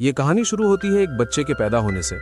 ये कहानी शुरू होती है एक बच्चे के पैदा होने से,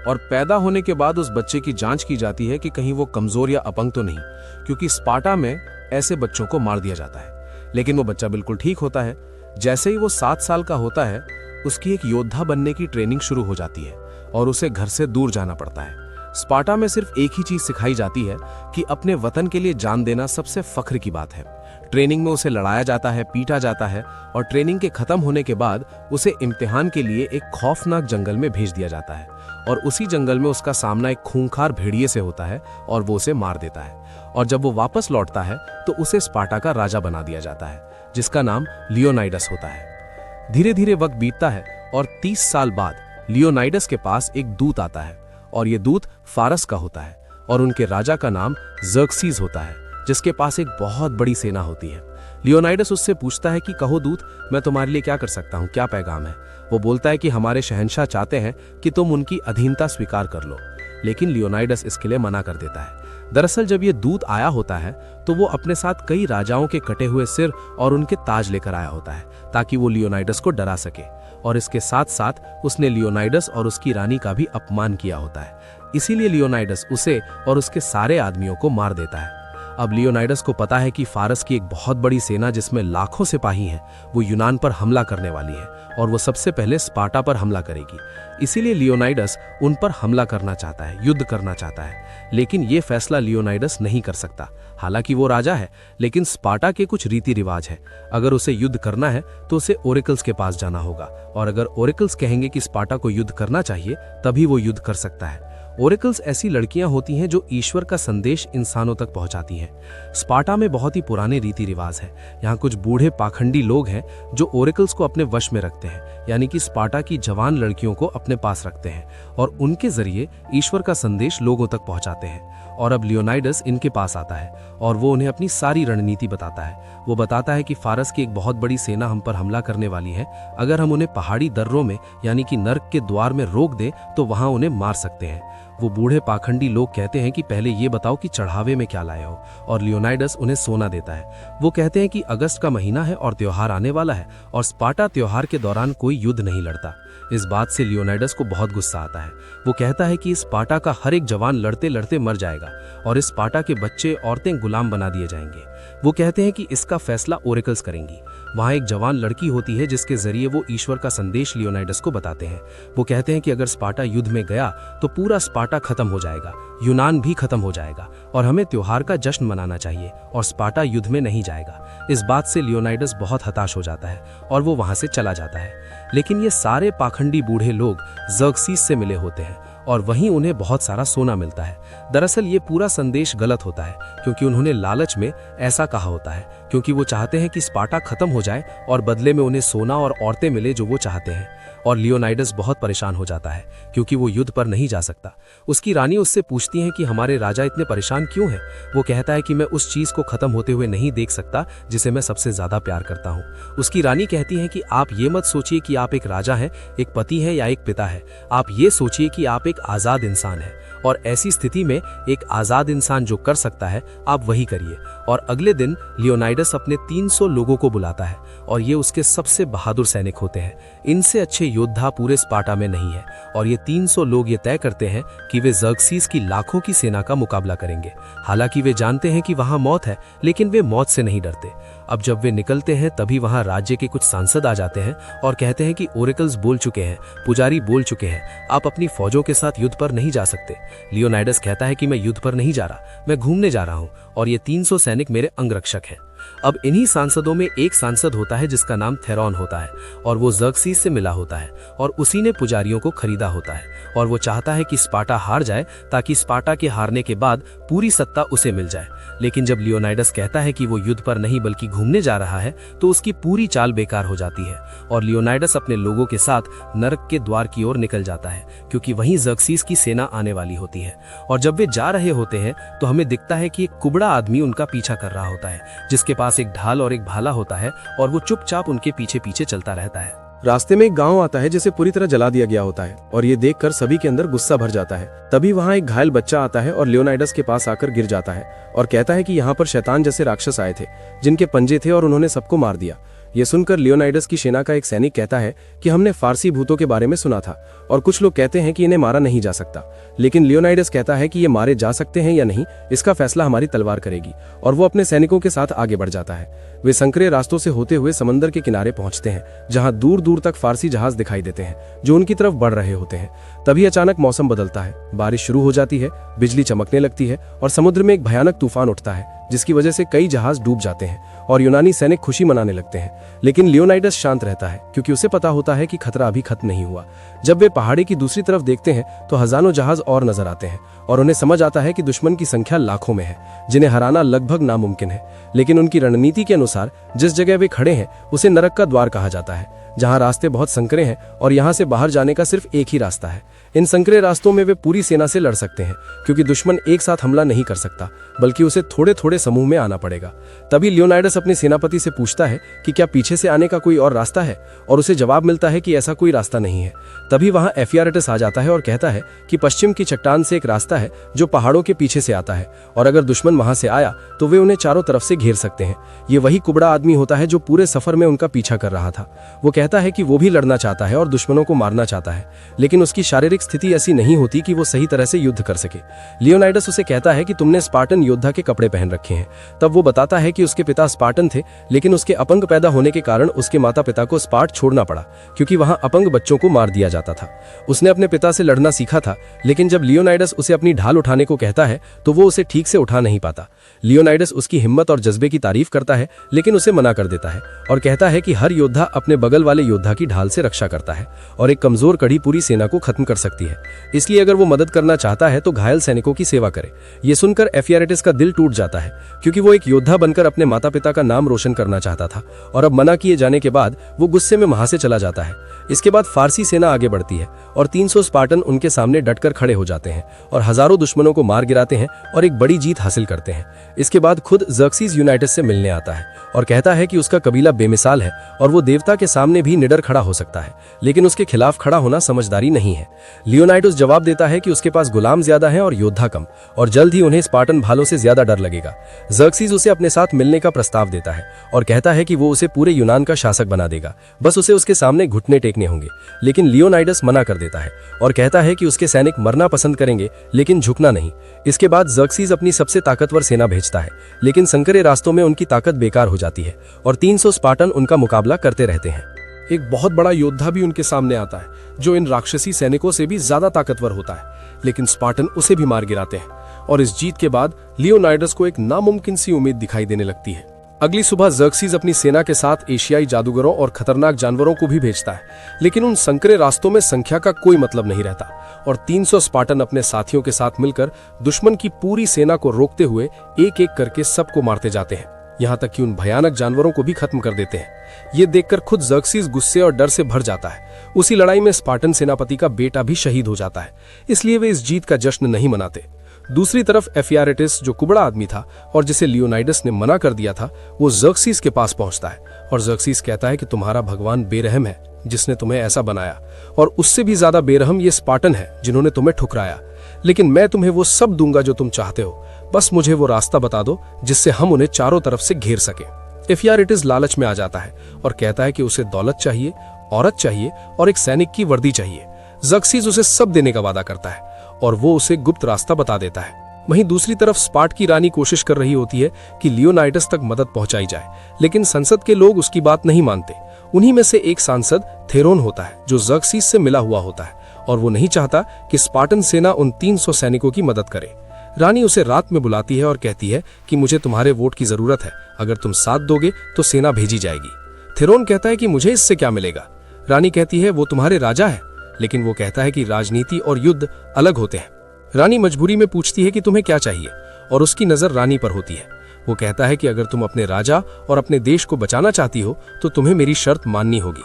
और पैदा होने के बाद उस बच्चे की जांच की जाती है कि कहीं वो कमजोर या अपंग तो नहीं, क्योंकि स्पार्टा में ऐसे बच्चों को मार दिया जाता है। लेकिन वो बच्चा बिल्कुल ठीक होता है। जैसे ही वो 7 साल का होता है, उसकी एक योद्धा बनने की ट्रेनिंग शुरू हो जाती है और उसे घर से दूर जाना पड़ता है। स्पार्टा में सिर्फ एक ही चीज सिखाई जाती है कि अपने वतन के लिए जान देना सबसे फख्र की बात है। ट्रेनिंग में उसे लड़ाया जाता है, पीटा जाता है, और ट्रेनिंग के खत्म होने के बाद उसे इम्तिहान के लिए एक खौफनाक जंगल में भेज दिया जाता है, और उसी जंगल में उसका सामना एक खूंखार भेड़िए से होता है और वो उसे मार देता है। और जब वो वापस लौटता है तो उसे स्पार्टा का राजा बना दिया जाता है, जिसका नाम लियोनाइडस होता है। धीरे धीरे वक्त बीतता है और 30 साल बाद लियोनाइडस के पास एक दूत आता है, और ये दूत फारस का होता है, और उनके राजा का नाम ज़र्क्सीज़ होता है, जिसके पास एक बहुत बड़ी सेना होती है। लियोनाइडस उससे पूछता है कि कहो दूत, मैं तुम्हारे लिए क्या कर सकता हूँ, क्या पैगाम है। वो बोलता है कि हमारे शहंशाह चाहते हैं कि तुम उनकी अधीनता स्वीकार कर लो, लेकिन लियोनाइडस इसके लिए मना कर देता है। दरअसल जब ये दूत आया होता है तो वो अपने साथ कई राजाओं के कटे हुए सिर और उनके ताज लेकर आया होता है, ताकि वो लियोनाइडस को डरा सके, और इसके साथ साथ उसने लियोनाइडस और उसकी रानी का भी अपमान किया होता है। इसीलिए लियोनाइडस उसे और उसके सारे आदमियों को मार देता है। अब लियोनाइडस को पता है कि फारस की एक बहुत बड़ी सेना, जिसमें लाखों सिपाही हैं, वो यूनान पर हमला करने वाली है, और वो सबसे पहले स्पार्टा पर हमला करेगी। इसीलिए लियोनाइडस उन पर हमला करना चाहता है, युद्ध करना चाहता है। लेकिन ये फैसला लियोनाइडस नहीं कर सकता। हालांकि वो राजा है, लेकिन स्पार्टा के कुछ रीति रिवाज है। अगर उसे युद्ध करना है तो उसे ओरेकल्स के पास जाना होगा, और अगर ओरेकल्स कहेंगे कि स्पार्टा को युद्ध करना चाहिए, तभी वो युद्ध कर सकता है। ओरेकल्स ऐसी लड़कियां होती हैं जो ईश्वर का संदेश इंसानों तक पहुंचाती हैं। स्पार्टा में बहुत ही पुराने रीति रिवाज हैं। यहाँ कुछ बूढ़े पाखंडी लोग हैं जो ओरेकल्स को अपने वश में रखते हैं, यानी कि स्पार्टा की जवान लड़कियों को अपने पास रखते हैं और उनके जरिए ईश्वर का संदेश लोगों तक पहुंचाते हैं। और अब लियोनाइडस इनके पास आता है और वो उन्हें अपनी सारी रणनीति बताता है। वो बताता है कि फारस की एक बहुत बड़ी सेना हम पर हमला करने वाली है। अगर हम उन्हें पहाड़ी दर्रों में, यानी कि नर्क के द्वार में रोक दें तो वहां उन्हें मार सकते हैं। वो बूढ़े पाखंडी लोग कहते हैं कि पहले ये बताओ कि चढ़ावे में क्या लाए हो, और लियोनाइडस उन्हें सोना देता है। वो कहते हैं कि अगस्त का महीना है और त्योहार आने वाला है, और स्पार्टा त्योहार के दौरान कोई युद्ध नहीं लड़ता। इस बात से लियोनाइडस को बहुत गुस्सा आता है। वो कहता है कि इस स्पार्टा का हर एक जवान लड़ते लड़ते मर जाएगा, और इस स्पार्टा के बच्चे औरतें गुलाम बना दिए जाएंगे। वो कहते हैं कि इसका फैसला ओरेकल्स करेंगी। वहाँ एक जवान लड़की होती है जिसके जरिए वो ईश्वर का संदेश लियोनाइडस को बताते हैं। वो कहते हैं कि अगर स्पार्टा युद्ध में गया तो पूरा स्पार्टा खत्म हो जाएगा, यूनान भी खत्म हो जाएगा, और हमें त्योहार का जश्न मनाना चाहिए, और स्पार्टा युद्ध में नहीं जाएगा। इस बात से लियोनाइडस बहुत हताश हो जाता है और वो वहां से चला जाता है। लेकिन ये सारे पाखंडी बूढ़े लोग ज़र्क्सीज़ से मिले होते हैं, और वहीं उन्हें बहुत सारा सोना मिलता है। दरअसल ये पूरा संदेश गलत होता है, क्योंकि उन्होंने लालच में ऐसा कहा होता है, क्योंकि वो चाहते हैं कि स्पार्टा खत्म हो जाए और बदले में उन्हें सोना और औरतें मिले जो वो चाहते हैं। और लियोनाइडस बहुत परेशान हो जाता है, क्योंकि वो युद्ध पर नहीं जा सकता। उसकी रानी उससे पूछती है कि हमारे राजा इतने परेशान क्यों हैं। वो कहता है कि मैं उस चीज को खत्म होते हुए नहीं देख सकता जिसे मैं सबसे ज्यादा प्यार करता हूँ। उसकी रानी कहती है कि आप ये मत सोचिए कि आप एक राजा हैं, एक पति है या एक पिता है। आप ये सोचिए कि आप एक आजाद इंसान हैं, और ऐसी स्थिति में एक आजाद इंसान जो कर सकता है आप वही करिए। और अगले दिन लियोनाइडस अपने 300 लोगों को बुलाता है, और ये उसके सबसे बहादुर सैनिक होते हैं। इनसे अच्छे योद्धा पूरे स्पार्टा में नहीं है, और ये 300 लोग ये तय करते हैं कि वे ज़र्क्सीज़ की लाखों की सेना का मुकाबला करेंगे। हालांकि वे जानते हैं कि वहां मौत है, लेकिन वे मौत से नहीं डरते। अब जब वे निकलते हैं तभी वहां राज्य के कुछ सांसद आ जाते हैं और कहते हैं कि ओरेकल्स बोल चुके हैं, पुजारी बोल चुके हैं, आप अपनी फौजों के साथ युद्ध पर नहीं जा सकते। लियोनाइडस कहता है कि मैं युद्ध पर नहीं जा रहा, मैं घूमने जा रहा हूं, और ये 300 सैनिक मेरे अंगरक्षक हैं। अब इन्हीं सांसदों में एक सांसद होता है जिसका नाम थेरॉन होता है, और वो ज़र्क्सीज़ से मिला होता है, और उसी ने पुजारियों को खरीदा होता है, और वो चाहता है कि स्पार्टा हार जाए ताकि स्पार्टा के हारने के बाद पूरी सत्ता उसे मिल जाए। लेकिन जब लियोनाइडस कहता है कि वो युद्ध पर नहीं बल्कि घूमने जा रहा है, तो उसकी पूरी चाल बेकार हो जाती है, और लियोनाइडस अपने लोगों के साथ नरक के द्वार की ओर निकल जाता है, क्योंकि वहीं ज़र्क्सीज़ की सेना आने वाली होती है। और जब वे जा रहे होते हैं तो हमें दिखता है कि एक कुबड़ा आदमी उनका पीछा कर रहा होता है, जिसके पास एक ढाल और एक भाला होता है, और वो चुपचाप उनके पीछे पीछे चलता रहता है। रास्ते में एक गांव आता है जिसे पूरी तरह जला दिया गया होता है, और ये देखकर सभी के अंदर गुस्सा भर जाता है। तभी वहां एक घायल बच्चा आता है और लियोनाइडस के पास आकर गिर जाता है और कहता है कि यहाँ पर शैतान जैसे राक्षस आए थे जिनके पंजे थे और उन्होंने सबको मार दिया। ये सुनकर लियोनाइडस की सेना का एक सैनिक कहता है कि हमने फारसी भूतों के बारे में सुना था और कुछ लोग कहते हैं कि इन्हें मारा नहीं जा सकता, लेकिन लियोनाइडस कहता है कि ये मारे जा सकते हैं या नहीं इसका फैसला हमारी तलवार करेगी, और वो अपने सैनिकों के साथ आगे बढ़ जाता है। वे संकरे रास्तों से होते हुए समंदर के किनारे पहुंचते हैं, जहां दूर दूर तक फारसी जहाज दिखाई देते हैं जो उनकी तरफ बढ़ रहे होते हैं। तभी अचानक मौसम बदलता है, बारिश शुरू हो जाती है, बिजली चमकने लगती है और समुद्र में एक भयानक तूफान उठता है, जिसकी वजह से कई जहाज डूब जाते हैं और यूनानी सैनिक खुशी मनाने लगते हैं। लेकिन लियोनाइडस शांत रहता है, क्योंकि उसे पता होता है कि खतरा अभी खत्म नहीं हुआ। जब वे पहाड़ी की दूसरी तरफ देखते हैं तो हजारों जहाज और नजर आते हैं और उन्हें समझ आता है कि दुश्मन की संख्या लाखों में है, जिन्हें हराना लगभग नामुमकिन है। लेकिन उनकी रणनीति के अनुसार जिस जगह वे खड़े हैं उसे नरक का द्वार कहा जाता है, जहां रास्ते बहुत संकरे हैं और यहां से बाहर जाने का सिर्फ एक ही रास्ता है। इन संकरे रास्तों में वे पूरी सेना से लड़ सकते हैं, क्योंकि दुश्मन एक साथ हमला नहीं कर सकता, बल्कि उसे थोड़े थोड़े समूह में आना पड़ेगा। तभी लियोनाइडस अपने सेनापति से पूछता है कि क्या पीछे से आने का कोई और रास्ता है, और उसे जवाब मिलता है कि ऐसा कोई रास्ता नहीं है। तभी वहां एफियारेटस आ जाता है और कहता है कि पश्चिम की चट्टान से एक रास्ता है जो पहाड़ों के पीछे से आता है, और अगर दुश्मन वहां से आया तो वे उन्हें चारों तरफ से घेर सकते हैं। ये वही कुबड़ा आदमी होता है जो पूरे सफर में उनका पीछा कर रहा था। वो कहता है कि वो भी लड़ना चाहता है और दुश्मनों को मारना चाहता है, लेकिन उसकी शारीरिक स्थिति ऐसी नहीं होती कि वो सही तरह से युद्ध कर सके। लियोनाइडस उसे कहता है कि तुमने स्पार्टन योद्धा के कपड़े पहन रखे हैं। तब वो बताता है कि उसके पिता स्पार्टन थे, लेकिन उसके अपंग पैदा होने के कारण उसके माता पिता को स्पार्ट छोड़ना पड़ा, क्योंकि वहां अपंग बच्चों को मार दिया जाता था। उसने अपने पिता से लड़ना सीखा था, लेकिन जब लियोनाइडस उसे अपनी ढाल उठाने को कहता है तो वो उसे ठीक से उठा नहीं पाता। लियोनाइडस उसकी हिम्मत और जज्बे की तारीफ करता है, लेकिन उसे मना कर देता है और कहता है कि हर योद्धा अपने बगल वाले योद्धा की ढाल से रक्षा करता है और एक कमजोर कड़ी पूरी सेना को खत्म कर सकती है। इसलिए अगर वो मदद करना चाहता है तो घायल सैनिकों की सेवा करे। ये सुनकर एफियारेटस का दिल टूट जाता है, क्योंकि वो एक योद्धा बनकर अपने माता पिता का नाम रोशन करना चाहता था, और अब मना किए जाने के बाद वो गुस्से में वहां से चला जाता है। इसके बाद फारसी सेना आगे बढ़ती है और 300 स्पार्टन उनके सामने डटकर खड़े हो जाते हैं और हजारों दुश्मनों को मार गिराते हैं और एक बड़ी जीत हासिल करते हैं। इसके बाद खुद ज़र्क्सीस यूनाइटस से मिलने आता है और कहता है कि उसका कबीला बेमिसाल है और वो देवता के सामने भी निडर खड़ा हो सकता है, लेकिन उसके खिलाफ खड़ा होना समझदारी नहीं है। लियोनाइडस जवाब देता है कि उसके पास गुलाम ज्यादा हैं और योद्धा कम, और जल्द ही उन्हें स्पार्टन भालों से ज्यादा डर लगेगा। ज़र्क्सीस उसे अपने साथ मिलने का प्रस्ताव देता है और कहता है कि वो उसे पूरे यूनान का शासक बना देगा, बस उसे उसके सामने घुटने टेकने होंगे। लेकिन लियोनाइडस मना कर देता है और कहता है कि उसके सैनिक मरना पसंद करेंगे, लेकिन झुकना नहीं। इसके बाद ज़र्क्सीस अपनी सबसे ताकतवर सेना भेजता है, लेकिन संकरे रास्तों में उनकी ताकत बेकार हो जाती है और 300 स्पार्टन उनका मुकाबला करते रहते हैं। एक बहुत बड़ा योद्धा भी उनके सामने आता है, जो इन राक्षसी सैनिकों से भी ज्यादा ताकतवर होता है, लेकिन स्पार्टन उसे भी मार गिराते हैं और इस जीत के बाद लियोनाइडस को एक नामुमकिन सी उम्मीद दिखाई देने लगती है। अगली सुबह ज़र्क्सीस अपनी सेना के साथ एशियाई जादूगरों और खतरनाक जानवरों को भी भेजता है, लेकिन उन संकरे रास्तों में संख्या का कोई मतलब नहीं रहता और 300 स्पार्टन अपने साथियों के साथ मिलकर दुश्मन की पूरी सेना को रोकते हुए एक एक करके सबको मारते जाते हैं, यहाँ तक कि उन भयानक जानवरों को भी खत्म कर देते हैं। ये देखकर खुद ज़र्क्सीस गुस्से और डर से भर जाता है। उसी लड़ाई में स्पार्टन सेनापति का बेटा भी शहीद हो जाता है, इसलिए वे इस जीत का जश्न नहीं मनाते। दूसरी तरफ एफियारेटस, जो कुबड़ा आदमी था और जिसे लियोनाइडस ने मना कर दिया था, वो ज़र्क्सीस के पास पहुंचता है और ज़र्क्सीस कहता है कि तुम्हारा भगवान बेरहम है जिसने तुम्हें ऐसा बनाया, और उससे भी ज्यादा बेरहम ये स्पार्टन है जिन्होंने तुम्हें ठुकराया। लेकिन मैं तुम्हें वो सब दूंगा जो तुम चाहते हो, बस मुझे वो रास्ता बता दो जिससे हम उन्हें चारों तरफ से घेर सके। एफियारेटस लालच में आ जाता है और कहता है कि उसे दौलत चाहिए, औरत चाहिए और एक सैनिक की वर्दी चाहिए। ज़र्क्सीस उसे सब देने का वादा करता है और वो उसे गुप्त रास्ता बता देता है। वहीं दूसरी तरफ स्पार्ट की रानी कोशिश कर रही होती है कि लियोनाइडस तक मदद पहुंचाई जाए, लेकिन संसद के लोग उसकी बात नहीं मानते। उन्हीं में से एक सांसद थेरोन होता है, जो ज़र्क्सीस से मिला हुआ होता है, और वो नहीं चाहता कि स्पार्टन सेना उन 300 सैनिकों की मदद करे। रानी उसे रात में बुलाती है और कहती है कि मुझे तुम्हारे वोट की जरूरत है, अगर तुम साथ दोगे तो सेना भेजी जाएगी। थेरोन कहता है कि मुझे इससे क्या मिलेगा। रानी कहती है वो तुम्हारे राजा है, लेकिन वो कहता है कि राजनीति और युद्ध अलग होते हैं। रानी मजबूरी में पूछती है कि तुम्हें क्या चाहिए, और उसकी नजर रानी पर होती है। वो कहता है कि अगर तुम अपने राजा और अपने देश को बचाना चाहती हो तो तुम्हें मेरी शर्त माननी होगी।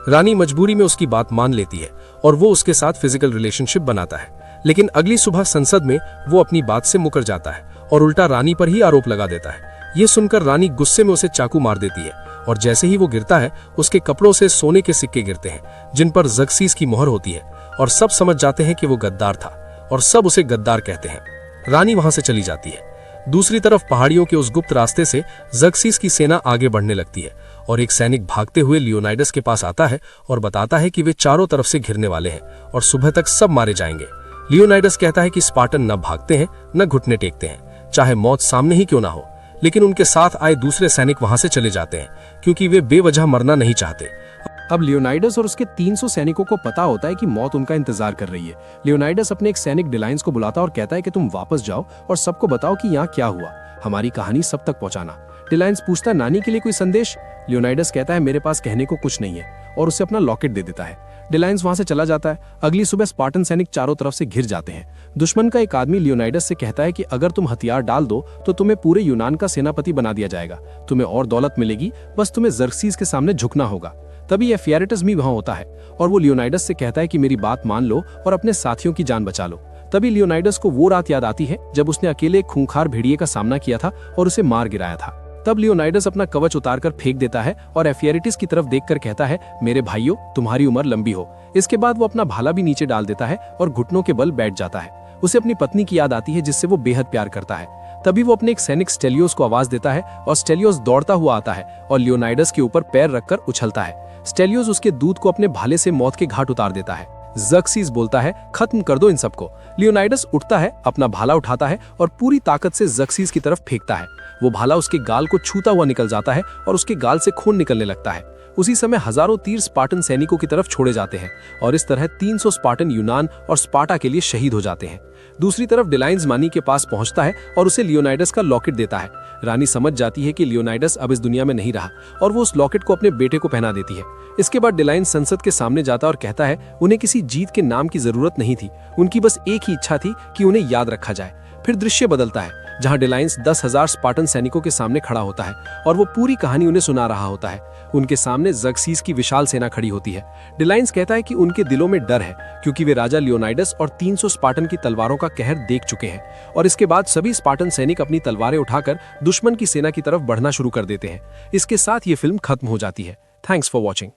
रानी मजबूरी में उसकी बात मान लेती है और वो उसके साथ फिजिकल रिलेशनशिप बनाता है, लेकिन अगली सुबह संसद में वो अपनी बात से मुकर जाता है और उल्टा रानी पर ही आरोप लगा देता है। ये सुनकर रानी गुस्से में उसे चाकू मार देती है और जैसे ही वो गिरता है उसके कपड़ों से सोने के सिक्के गिरते हैं जिन पर ज़र्क्सीस की मोहर होती है, और सब समझ जाते हैं कि वो गद्दार था और सब उसे गद्दार कहते हैं। रानी वहां से चली जाती है। दूसरी तरफ पहाड़ियों के उस गुप्त रास्ते से ज़र्क्सीस की सेना आगे बढ़ने लगती है और एक सैनिक भागते हुए लियोनाइडस के पास आता है और बताता है कि वे चारों तरफ से घिरने वाले हैं और सुबह तक सब मारे जाएंगे। लियोनाइडस कहता है कि स्पार्टन न भागते हैं न घुटने टेकते हैं, चाहे मौत सामने ही क्यों ना हो। लेकिन उनके साथ आए दूसरे सैनिक वहां से चले जाते हैं क्योंकि वे बेवजह मरना नहीं चाहते। अब लियोनाइडस और उसके 300 सैनिकों को पता होता है कि मौत उनका इंतजार कर रही है। लियोनाइडस अपने एक सैनिक डिलाइंस को बुलाता और कहता है कि तुम वापस जाओ और सबको बताओ कि यहाँ क्या हुआ, हमारी कहानी सब तक पहुंचाना। डिलाइंस पूछता है नानी के लिए कोई संदेश। लियोनाइडस कहता है मेरे पास कहने को कुछ नहीं है और उसे अपना लॉकेट दे देता है। डिलाइंस वहां से चला जाता है। अगली सुबह स्पार्टन सैनिक चारों तरफ से घिर जाते हैं। दुश्मन का एक आदमी लियोनाइडस से कहता है कि अगर तुम हथियार डाल दो तो तुम्हें पूरे यूनान का सेनापति बना दिया जाएगा, तुम्हें और दौलत मिलेगी, बस तुम्हें जर्क्सीज के सामने झुकना होगा। तभी एफिएरेटस भी वहां होता है और वो लियोनाइडस से कहता है कि मेरी बात मान लो और अपने साथियों की जान बचा लो। तभी लियोनाइडस को वो रात याद आती है जब उसने अकेले एक खूंखार भेड़िए का सामना किया था और उसे मार गिराया था। तब लियोनाइडस अपना कवच उतारकर फेंक देता है और एफिएरेटिस की तरफ देखकर कहता है मेरे भाइयों, तुम्हारी उम्र लंबी हो। इसके बाद वो अपना भाला भी नीचे डाल देता है और घुटनों के बल बैठ जाता है। उसे अपनी पत्नी की याद आती है जिससे वो बेहद प्यार करता है। तभी वो अपने एक सैनिक स्टेलियोस को आवाज देता है और स्टेलियोस दौड़ता हुआ आता है और लियोनाइडस के ऊपर पैर रखकर उछलता है। स्टेलियोस उसके दूध को अपने भाले से मौत के घाट उतार देता है। जर्क्सीज बोलता है खत्म कर दो इन सबको। लियोनाइडस उठता है, अपना भाला उठाता है और पूरी ताकत से जर्क्सीज की तरफ फेंकता है। वो भाला उसके गाल को छूता हुआ निकल जाता है और उसके गाल से खून निकलने लगता है। उसी समय हजारों तीर स्पार्टन सैनिकों की तरफ छोड़े जाते हैं और इस तरह 300 स्पार्टन यूनान और स्पार्टा के लिए शहीद हो जाते हैं। दूसरी तरफ डिलाइंस मानी के पास पहुंचता है और उसे लियोनाइडस का लॉकेट देता है। रानी समझ जाती है कि लियोनाइडस अब इस दुनिया में नहीं रहा और वो उस लॉकेट को अपने बेटे को पहना देती है। इसके बाद डिलाइंस संसद के सामने जाता और कहता है उन्हें किसी जीत के नाम की जरूरत नहीं थी, उनकी बस एक ही इच्छा थी कि उन्हें याद रखा जाए। फिर दृश्य बदलता है जहां डिलाइंस 10,000 स्पार्टन सैनिकों के सामने खड़ा होता है और वो पूरी कहानी उन्हें सुना रहा होता है। उनके सामने जर्क्सीज की विशाल सेना खड़ी होती है। डिलाइंस कहता है कि उनके दिलों में डर है क्योंकि वे राजा लियोनाइडस और 300 स्पार्टन की तलवारों का कहर देख चुके हैं और इसके बाद सभी स्पार्टन सैनिक अपनी तलवारें उठाकर दुश्मन की सेना की तरफ बढ़ना शुरू कर देते हैं। इसके साथ ये फिल्म खत्म हो जाती है। Thanks for watching.